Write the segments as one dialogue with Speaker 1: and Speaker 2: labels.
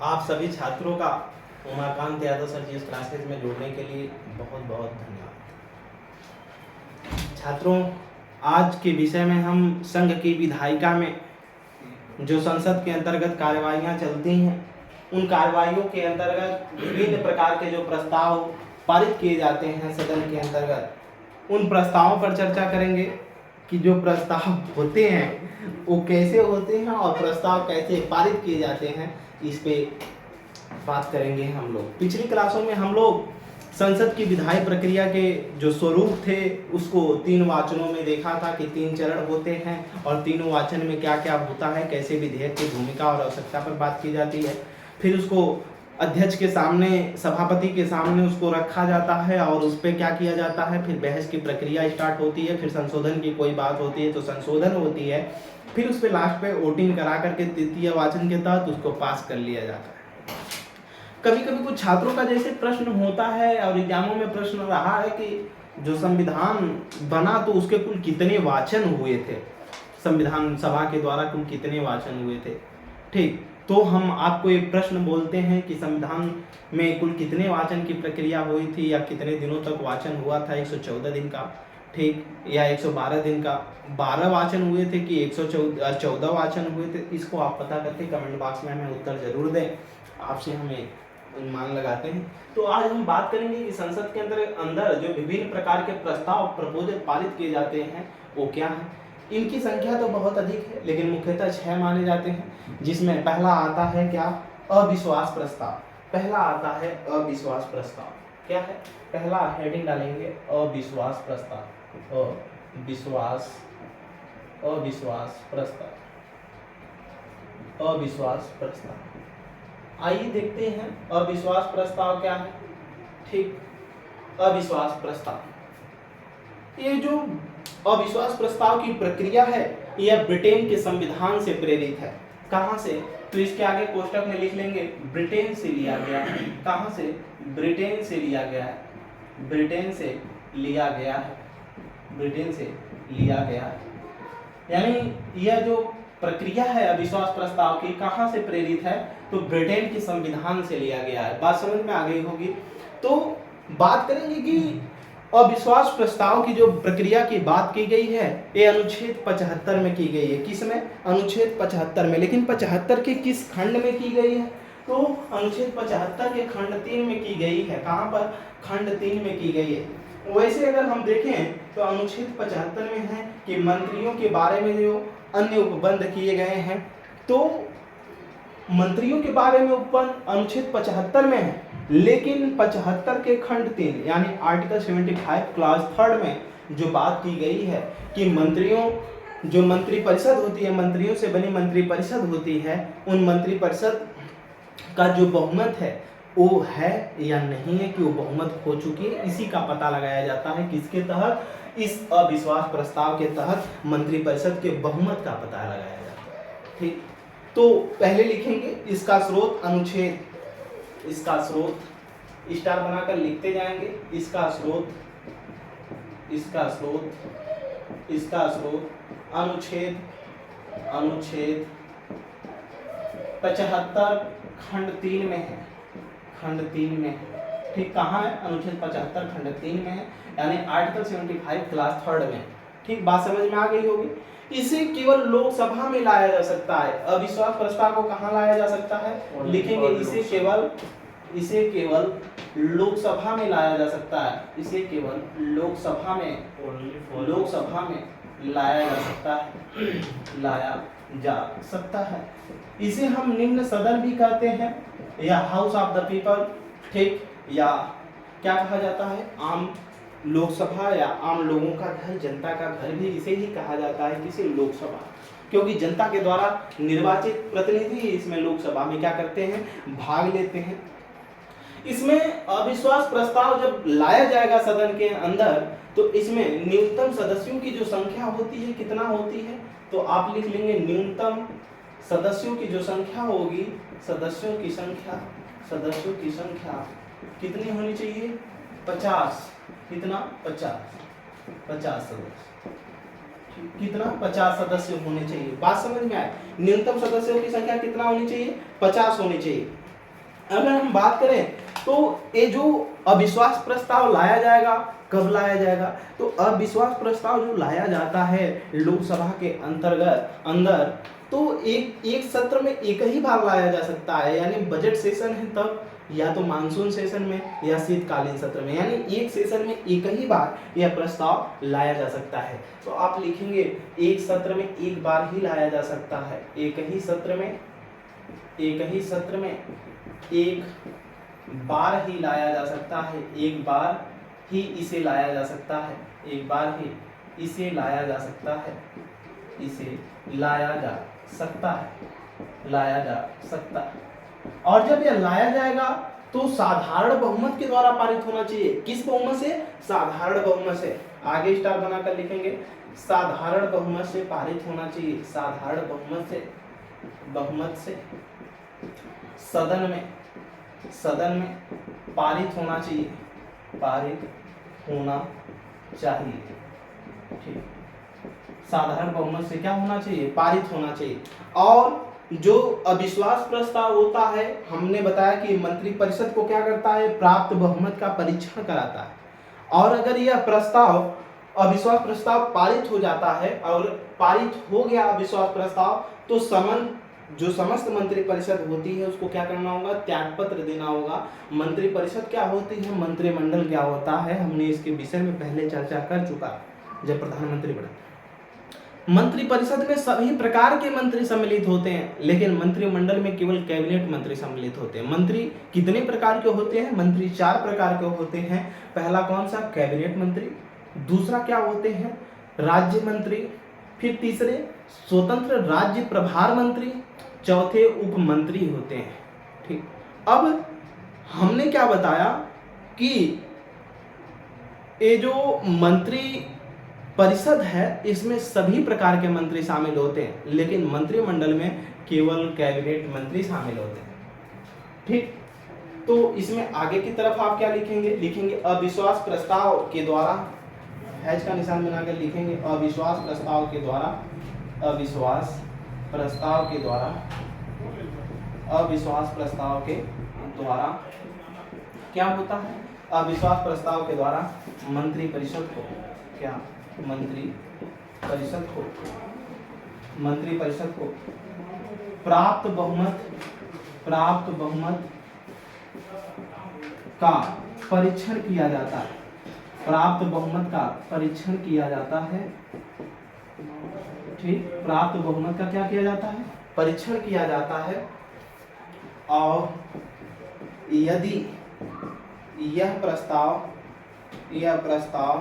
Speaker 1: आप सभी छात्रों का उमाकांत यादव सर जी इस क्लासेज में जुड़ने के लिए बहुत बहुत धन्यवाद। छात्रों, आज के विषय में हम संघ की विधायिका में जो संसद के अंतर्गत कार्यवाहियां चलती हैं, उन कार्यवाहियों के अंतर्गत विभिन्न प्रकार के जो प्रस्ताव पारित किए जाते हैं सदन के अंतर्गत, उन प्रस्तावों पर चर्चा करेंगे कि जो प्रस्ताव होते हैं वो कैसे होते हैं और प्रस्ताव कैसे पारित किए जाते हैं, इस पे बात करेंगे हम लोग। पिछली क्लासों में हम लोग संसद की विधायी प्रक्रिया के जो स्वरूप थे उसको 3 वाचनों में देखा था कि 3 चरण होते हैं और तीनों वाचन में क्या क्या होता है, कैसे विधेयक की भूमिका और आवश्यकता पर बात की जाती है। फिर उसको अध्यक्ष के सामने, सभापति के सामने उसको रखा जाता है और उस पर क्या किया जाता है, फिर बहस की प्रक्रिया स्टार्ट होती है, फिर संशोधन की कोई बात होती है तो संशोधन होती है, फिर उस पर लास्ट पे वोटिंग करा करके तृतीय वाचन के तहत उसको पास कर लिया जाता है। कभी कभी कुछ छात्रों का जैसे प्रश्न होता है और एग्जामों में प्रश्न रहा है कि जो संविधान बना तो उसके कुल कितने वाचन हुए थे, संविधान सभा के द्वारा कुल कितने वाचन हुए थे। ठीक, तो हम आपको एक प्रश्न बोलते हैं कि संविधान में कुल कितने वाचन की प्रक्रिया हुई थी या कितने दिनों तक वाचन हुआ था, 114 दिन का, ठीक, या 112 दिन का, 12 वाचन हुए थे कि 114 वाचन हुए थे। इसको आप पता करके कमेंट बॉक्स में हमें उत्तर जरूर दें, आपसे हमें अनुमान लगाते हैं। तो आज हम बात करेंगे कि संसद के अंदर जो विभिन्न प्रकार के प्रस्ताव प्रपोजल पारित किए जाते हैं वो क्या है। इनकी संख्या तो बहुत अधिक है, लेकिन मुख्यतः 6 माने जाते हैं, जिसमें पहला आता है क्या, अविश्वास प्रस्ताव। पहला आता है अविश्वास प्रस्ताव। क्या है, पहला हेडिंग डालेंगे अविश्वास प्रस्ताव, अविश्वास प्रस्ताव, अविश्वास प्रस्ताव। आइए देखते हैं अविश्वास प्रस्ताव क्या है। ठीक, अविश्वास प्रस्ताव, ये जो अविश्वास प्रस्ताव की प्रक्रिया है यह ब्रिटेन के संविधान से प्रेरित है। कहां से, तो इसके आगे कोष्टक में लिख लेंगे ब्रिटेन से लिया गया है। कहां से, ब्रिटेन से लिया गया है, ब्रिटेन से लिया गया है, ब्रिटेन से लिया गया है। यानी यह जो प्रक्रिया है अविश्वास प्रस्ताव की कहां से प्रेरित है, तो ब्रिटेन के संविधान से लिया गया है। बात समझ में आ गई होगी। तो बात करेंगे कि अविश्वास प्रस्ताव की जो प्रक्रिया की बात की गई है ये अनुच्छेद 75 में की गई है। किस में, अनुच्छेद 75 में। लेकिन 75 के किस खंड में की गई है, तो अनुच्छेद 75 के खंड 3 में की गई है। कहां पर, खंड 3 में की गई है। वैसे अगर हम देखें तो अनुच्छेद 75 में है कि मंत्रियों के बारे में जो अन्य उपबंध किए गए हैं, तो मंत्रियों के बारे में उपबंध अनुच्छेद 75 में है, लेकिन 75 के खंड 3 यानी आर्टिकल 75 क्लास 3 में जो बात की गई है कि मंत्रियों, जो मंत्रिपरिषद होती है, मंत्रियों से बनी मंत्रिपरिषद होती है, उन मंत्रिपरिषद का जो बहुमत है वो है या नहीं है, कि वो बहुमत खो चुकी है, इसी का पता लगाया जाता है। किसके तहत, इस अविश्वास प्रस्ताव के तहत मंत्रिपरिषद के बहुमत का पता लगाया जाता है। ठीक, तो पहले लिखेंगे इसका स्रोत अनुच्छेद, इसका स्रोत स्टार बनाकर लिखते जाएंगे, इसका स्रोत, इसका स्रोत, इसका स्रोत अनुच्छेद, अनुच्छेद 75 खंड 3 में है, खंड 3 में है। ठीक, कहाँ है, अनुच्छेद 75 खंड 3 में है, यानी आर्टिकल 75 क्लास 3 में। ठीक, बात समझ में आ गई होगी। इसे केवल लोकसभा में लाया जा सकता है। अविश्वास प्रस्ताव को कहाँ लाया जा सकता है, लिखेंगे इसे केवल, इसे केवल लोकसभा में लाया जा सकता है, इसे केवल लोकसभा में, लोकसभा में लाया जा सकता है, लाया जा सकता है। इसे हम निम्न सदन भी कहते हैं या हाउस ऑफ द पीपल। ठीक, या क्या कहा जाता है, आम लोकसभा या आम लोगों का घर, जनता का घर भी इसे ही कहा जाता है, किसी लोकसभा, क्योंकि जनता के द्वारा निर्वाचित प्रतिनिधि इसमें लोकसभा में क्या करते हैं, भाग लेते हैं। इसमें अविश्वास प्रस्ताव जब लाया जाएगा सदन के अंदर, तो इसमें न्यूनतम सदस्यों की जो संख्या होती है कितना होती है, तो आप लिख लेंगे न्यूनतम सदस्यों की जो संख्या होगी, सदस्यों की संख्या, सदस्यों की संख्या कितनी होनी चाहिए, 50। कितना, 50 सदस्य। कितना, 50 सदस्य होने चाहिए। बात समझ में आए, न्यूनतम सदस्यों की संख्या कितना होनी चाहिए, 50 होनी चाहिए। अगर हम बात करें तो ये जो अविश्वास प्रस्ताव लाया जाएगा, कब लाया जाएगा? तो अविश्वास प्रस्ताव जो लाया जाता है लोकसभा के अंदर, तो एक सत्र में एक ही बार लाया जा सकता है, यानी बजट सेशन है तब, या तो मानसून सेशन में, या शीतकालीन सत्र में, यानी एक सेशन में एक ही बार यह प्रस्ताव लाया जा सकता है। तो आप लिखेंगे एक सत्र में एक बार ही लाया जा सकता है, एक ही सत्र में एक बार ही लाया जा सकता है, एक बार ही इसे लाया जा सकता है, एक बार ही इसे लाया जा सकता है, इसे लाया जा सकता है। और जब यह लाया जाएगा तो साधारण बहुमत के द्वारा पारित होना चाहिए। किस बहुमत से? साधारण बहुमत से। आगे स्टार बनाकर लिखेंगे, साधारण बहुमत से पारित होना चाहिए, साधारण बहुमत से सदन में पारित होना चाहिए, ठीक। साधारण बहुमत से क्या होना चाहिए? पारित होना चाहिए। और जो अविश्वास प्रस्ताव होता है, हमने बताया कि मंत्रिपरिषद को क्या करता है? प्राप्त बहुमत का परीक्षण कराता है। और अगर यह प्रस्ताव, अविश्वास प्रस्ताव पारित हो जाता है और पारित हो गया अविश्वास प्रस्ताव, तो जो समस्त मंत्रिपरिषद होती है उसको क्या करना होगा? त्यागपत्र देना होगा। मंत्रिपरिषद क्या होती है, मंत्रिमंडल क्या होता है, हमने इसके विषय में पहले चर्चा कर चुका जब प्रधानमंत्री बना। मंत्रिपरिषद में सभी प्रकार के मंत्री सम्मिलित होते हैं, लेकिन मंत्रिमंडल में केवल कैबिनेट मंत्री सम्मिलित होते हैं। मंत्री कितने प्रकार के होते हैं? मंत्री 4 प्रकार के होते हैं। पहला कौन सा? कैबिनेट मंत्री। दूसरा क्या होते हैं? राज्य मंत्री। फिर तीसरे स्वतंत्र राज्य प्रभार मंत्री। चौथे उप मंत्री होते हैं, ठीक। अब हमने क्या बताया कि ये जो मंत्री परिषद है इसमें सभी प्रकार के मंत्री शामिल होते हैं, लेकिन मंत्रिमंडल में केवल कैबिनेट मंत्री शामिल होते हैं, ठीक। तो इसमें आगे की तरफ आप क्या लिखेंगे अविश्वास प्रस्ताव के द्वारा, हैच का निशान बनाकर लिखेंगे अविश्वास प्रस्ताव के द्वारा, अविश्वास प्रस्ताव के द्वारा क्या होता है? अविश्वास प्रस्ताव के द्वारा मंत्रिपरिषद को प्राप्त बहुमत का परीक्षण किया जाता है। प्राप्त बहुमत का परीक्षण किया जाता है, ठीक। प्राप्त बहुमत का क्या किया जाता है? परीक्षण किया जाता है। और यदि यह प्रस्ताव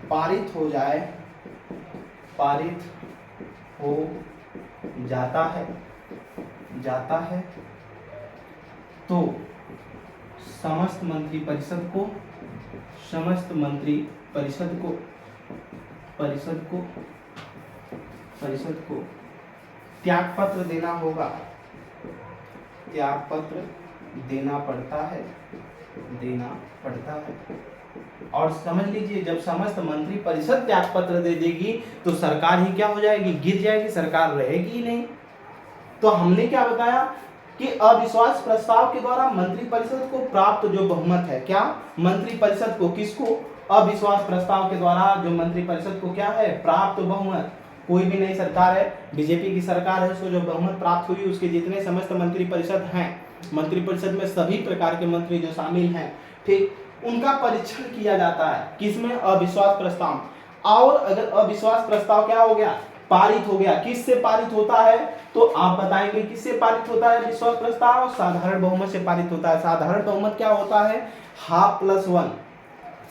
Speaker 1: पारित हो जाता है तो समस्त परिषद को त्यागपत्र देना होगा, त्यागपत्र देना पड़ता है। और समझ लीजिए जब समस्त मंत्री परिषद त्यागपत्र दे देगी तो सरकार ही क्या हो जाएगी? गिर जाएगी, सरकार रहेगी ही नहीं। तो हमने क्या बताया कि अविश्वास प्रस्ताव के द्वारा मंत्रिपरिषद को प्राप्त जो बहुमत है, क्या मंत्रिपरिषद को, किसको? अविश्वास प्रस्ताव के द्वारा जो मंत्रिपरिषद को क्या है? प्राप्त बहुमत। कोई भी नई सरकार है, बीजेपी की सरकार है, उसको जो बहुमत प्राप्त हुई उसके जितने समस्त मंत्रिपरिषद हैं, मंत्रिपरिषद में सभी प्रकार के मंत्री जो शामिल हैं, ठीक, उनका परीक्षण किया जाता है। किसमें? अविश्वास प्रस्ताव। और अगर अविश्वास प्रस्ताव क्या हो गया? पारित हो गया। किससे पारित होता है? तो आप बताएंगे किससे पारित होता है अविश्वास प्रस्ताव? साधारण बहुमत से पारित होता है। साधारण बहुमत क्या होता है? 1/2+1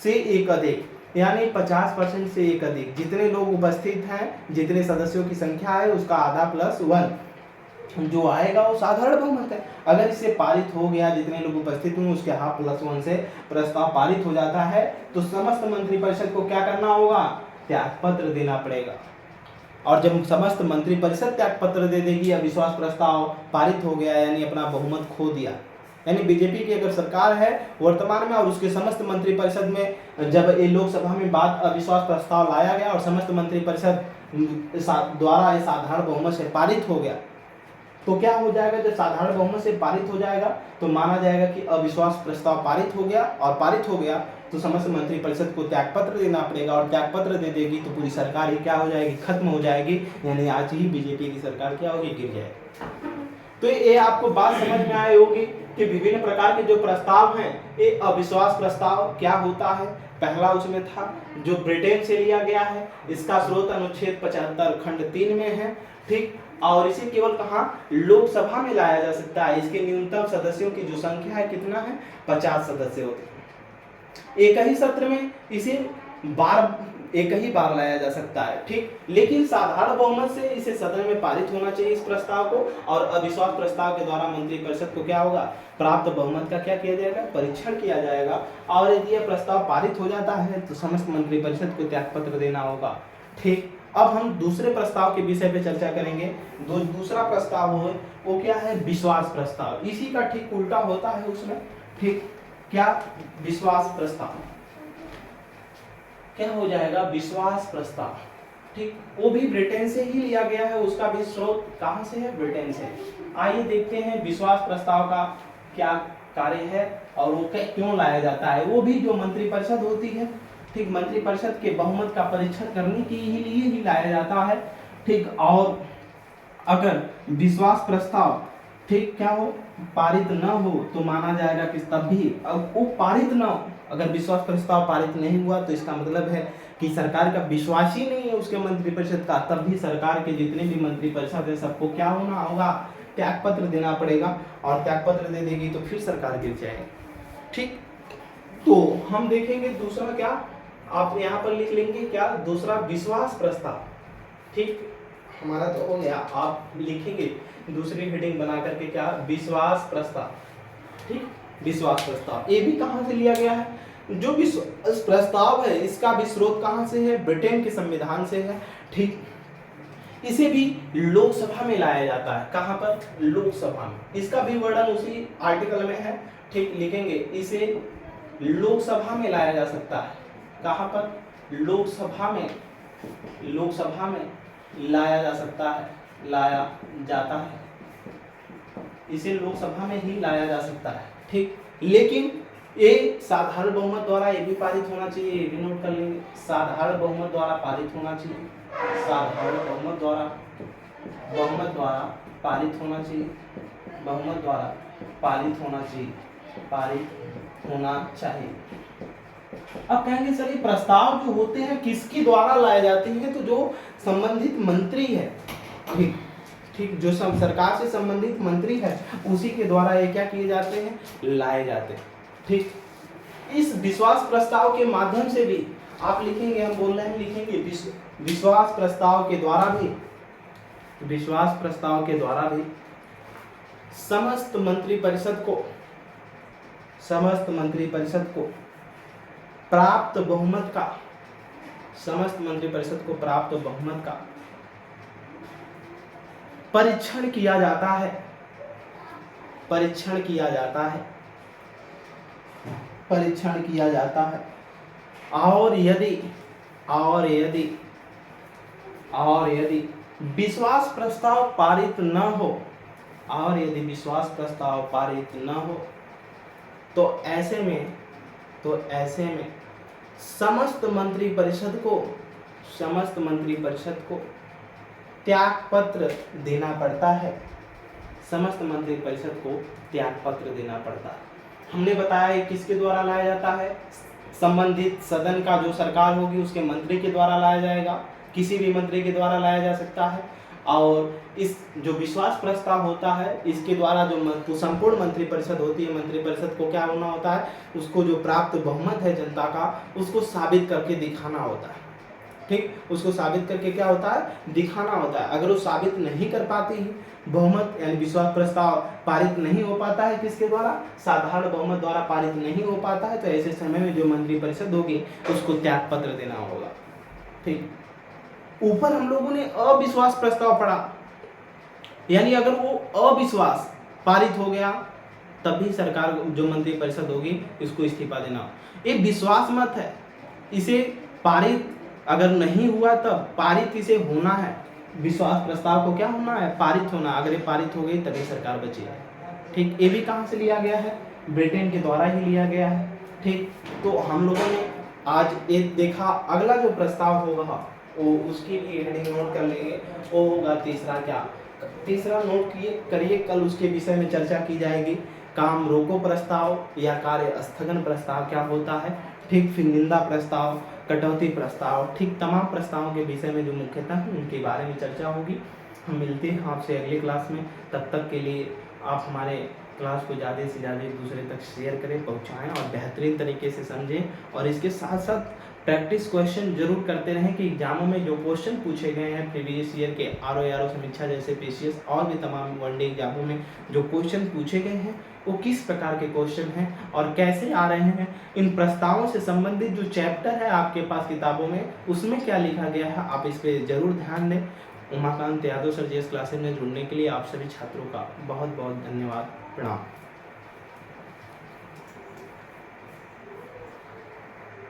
Speaker 1: से एक अधिक, यानी 50% से एक अधिक। जितने लोग उपस्थित हैं, जितने सदस्यों की संख्या है उसका आधा प्लस 1 जो आएगा वो साधारण बहुमत है। अगर इससे पारित हो गया, जितने लोग उपस्थित हुए उसके 1/2+1 से प्रस्ताव पारित हो जाता है, तो समस्त मंत्रिपरिषद को क्या करना होगा? त्यागपत्र देना पड़ेगा। और जब समस्त मंत्रिपरिषद त्यागपत्र दे देगी, अविश्वास प्रस्ताव पारित हो गया यानी अपना बहुमत खो दिया, यानी बीजेपी की अगर सरकार है वर्तमान में और उसके समस्त मंत्रिपरिषद में जब ये लोकसभा में बात अविश्वास प्रस्ताव लाया गया और समस्त मंत्रिपरिषद द्वारा साधारण बहुमत से पारित हो गया, तो क्या हो जाएगा, जब साधारण बहुमत से पारित हो जाएगा तो माना जाएगा कि अविश्वास प्रस्ताव पारित हो गया, और पारित हो गया तो समस्त मंत्रिपरिषद को त्यागपत्र देना पड़ेगा, और त्यागपत्र दे देगी तो पूरी सरकार ही क्या हो जाएगी, खत्म हो जाएगी। यानी आज ही बीजेपी की सरकार क्या होगी, गिर जाएगी। तो ये आपको बात समझ में आई होगी कि विभिन्न प्रकार के जो प्रस्ताव हैं, ये अविश्वास प्रस्ताव क्या होता है। पहला उसमें था जो ब्रिटेन से लिया गया है, इसका स्रोत अनुच्छेद 75 खंड 3 में है, ठीक। और इसे केवल कहाँ, लोकसभा में लाया जा सकता है। इसके न्यूनतम सदस्यों की जो संख्या है कितना है, 50 सदस्य होते हैं। एक ही सत्र में इसे एक ही बार लाया जा सकता है, ठीक। लेकिन साधारण बहुमत से इसे सदन में पारित होना चाहिए इस प्रस्ताव को, और अविश्वास प्रस्ताव के द्वारा मंत्रिपरिषद को क्या होगा, प्राप्त बहुमत का क्या किया जाएगा, परीक्षण किया जाएगा। और यदि यह प्रस्ताव पारित हो जाता है तो समस्त मंत्रिपरिषद को त्यागपत्र देना होगा, ठीक। अब हम दूसरे प्रस्ताव के विषय पे चर्चा करेंगे। दूसरा प्रस्ताव हो वो क्या है, विश्वास प्रस्ताव। इसी का ठीक उल्टा होता है उसमें, ठीक। क्या, विश्वास प्रस्ताव क्या हो जाएगा, विश्वास प्रस्ताव, ठीक। वो भी ब्रिटेन से ही लिया गया है, उसका भी स्रोत कहां से है, ब्रिटेन से। आइए देखते हैं विश्वास प्रस्ताव का क्या कार्य है और वो क्यों लाया जाता है। वो भी जो मंत्रिपरिषद होती है, ठीक, मंत्रिपरिषद के बहुमत का परीक्षण करने के लिए ही लाया जाता है, ठीक। और अगर विश्वास प्रस्ताव, ठीक, क्या हो, पारित न हो तो माना जाएगा कि तब भी, अब वो पारित न हो, अगर विश्वास प्रस्ताव पारित नहीं हुआ तो इसका मतलब है कि सरकार का विश्वास ही नहीं है उसके मंत्रिपरिषद का, तब भी सरकार के जितने भी मंत्रिपरिषद है सबको क्या होना होगा, त्यागपत्र देना पड़ेगा, और त्यागपत्र दे देगी तो फिर सरकार गिर जाएगी, ठीक। तो हम देखेंगे दूसरा क्या, आप यहाँ पर लिख लेंगे क्या, दूसरा विश्वास प्रस्ताव, ठीक। हमारा तो हो गया, आप लिखेंगे दूसरी हेडिंग बना करके क्या, विश्वास प्रस्ताव, ठीक। विश्वास प्रस्ताव ये भी कहां से लिया गया है, जो विश्वास प्रस्ताव है इसका भी स्रोत कहां से है, ब्रिटेन के संविधान से है, ठीक। इसे भी लोकसभा में लाया जाता है, कहां पर, लोकसभा में। इसका भी वर्णन उसी आर्टिकल में है, ठीक। लिखेंगे इसे लोकसभा में लाया जा सकता है, कहां पर, लोकसभा में, लोकसभा में लाया जा सकता है, लाया जाता है, इसे लोकसभा में ही लाया जा सकता है, ठीक। लेकिन ये साधारण बहुमत द्वारा ये भी पारित होना चाहिए, ये भी नोट कर लेंगे, साधारण बहुमत द्वारा पारित होना चाहिए, साधारण बहुमत द्वारा पारित होना चाहिए, बहुमत द्वारा पारित होना चाहिए, पारित होना चाहिए। अब कहेंगे सर ये प्रस्ताव जो होते हैं किसके द्वारा लाए जाते हैं, तो जो संबंधित मंत्री है, ठीक, ठीक, जो सरकार से संबंधित मंत्री है उसी के द्वारा ये क्या किए जाते हैं, लाए जाते हैं, ठीक। इस विश्वास प्रस्ताव के माध्यम से भी आप लिखेंगे, हम बोल रहे हैं लिखेंगे विश्वास प्रस्ताव के द्वारा भी, विश्वास प्रस्ताव के द्वारा भी समस्त मंत्रिपरिषद को प्राप्त बहुमत का, समस्त मंत्रिपरिषद को प्राप्त बहुमत का परीक्षण किया जाता है, परीक्षण किया जाता है, परीक्षण किया जाता है। और यदि विश्वास प्रस्ताव पारित न हो, और यदि विश्वास प्रस्ताव पारित न हो तो ऐसे में समस्त मंत्रिपरिषद को त्यागपत्र देना पड़ता है, समस्त मंत्रिपरिषद को त्यागपत्र देना पड़ता है। हमने बताया किसके द्वारा लाया जाता है, संबंधित सदन का जो सरकार होगी उसके मंत्री के द्वारा लाया जाएगा, किसी भी मंत्री के द्वारा लाया जा सकता है। और इस जो विश्वास प्रस्ताव होता है इसके द्वारा जो संपूर्ण मंत्रिपरिषद होती है, मंत्रिपरिषद को क्या होना होता है, उसको जो प्राप्त बहुमत है जनता का उसको साबित करके दिखाना होता है, ठीक। उसको साबित करके क्या होता है, दिखाना होता है। अगर वो साबित नहीं कर पाती है, बहुमत यानी विश्वास प्रस्ताव पारित नहीं हो पाता है किसके द्वारा, साधारण बहुमत द्वारा पारित नहीं हो पाता है, तो ऐसे समय में जो मंत्रिपरिषद होगी उसको त्यागपत्र देना होगा, ठीक। ऊपर हम लोगों ने अविश्वास प्रस्ताव पढ़ा, यानी अगर वो अविश्वास पारित हो गया तब भी सरकार जो मंत्रिपरिषद होगी इसको इस्तीफा देना। ये विश्वास मत है, इसे पारित अगर नहीं हुआ तब पारित इसे होना है, विश्वास प्रस्ताव को क्या होना है, पारित होना। अगर ये पारित हो गई तभी सरकार बची है। ठीक, ये भी कहाँ से लिया गया है, ब्रिटेन के द्वारा ही लिया गया है। ठीक, तो हम लोगों ने आज एक देखा, अगला जो प्रस्ताव होगा वो उसकी भी हेडिंग नोट कर लेंगे, वो होगा तीसरा। क्या तीसरा नोट करिए, कल उसके विषय में चर्चा की जाएगी। काम रोको प्रस्ताव या कार्य स्थगन प्रस्ताव क्या होता है। ठीक, फिर निंदा प्रस्ताव, कटौती प्रस्ताव। ठीक, तमाम प्रस्तावों के विषय में जो मुख्यतः है उनके बारे में चर्चा होगी। हम मिलते हैं आपसे अगले क्लास में। तब तक के लिए आप हमारे क्लास को ज़्यादा से ज़्यादा एक दूसरे तक शेयर करें, पहुँचाएँ और बेहतरीन तरीके से समझें। और इसके साथ साथ प्रैक्टिस क्वेश्चन जरूर करते रहें कि एग्जामों में जो क्वेश्चन पूछे गए हैं प्रीवियस ईयर के आर समीक्षा जैसे पीसीएस और भी तमाम वनडे एग्जामों में जो क्वेश्चन पूछे गए हैं वो किस प्रकार के क्वेश्चन हैं और कैसे आ रहे हैं। इन प्रस्तावों से संबंधित जो चैप्टर है आपके पास किताबों में उसमें क्या लिखा गया है, आप इस पर जरूर ध्यान दें। Umakant Yadav sir GS classes में जुड़ने के लिए आप सभी छात्रों का बहुत बहुत धन्यवाद। प्रणाम।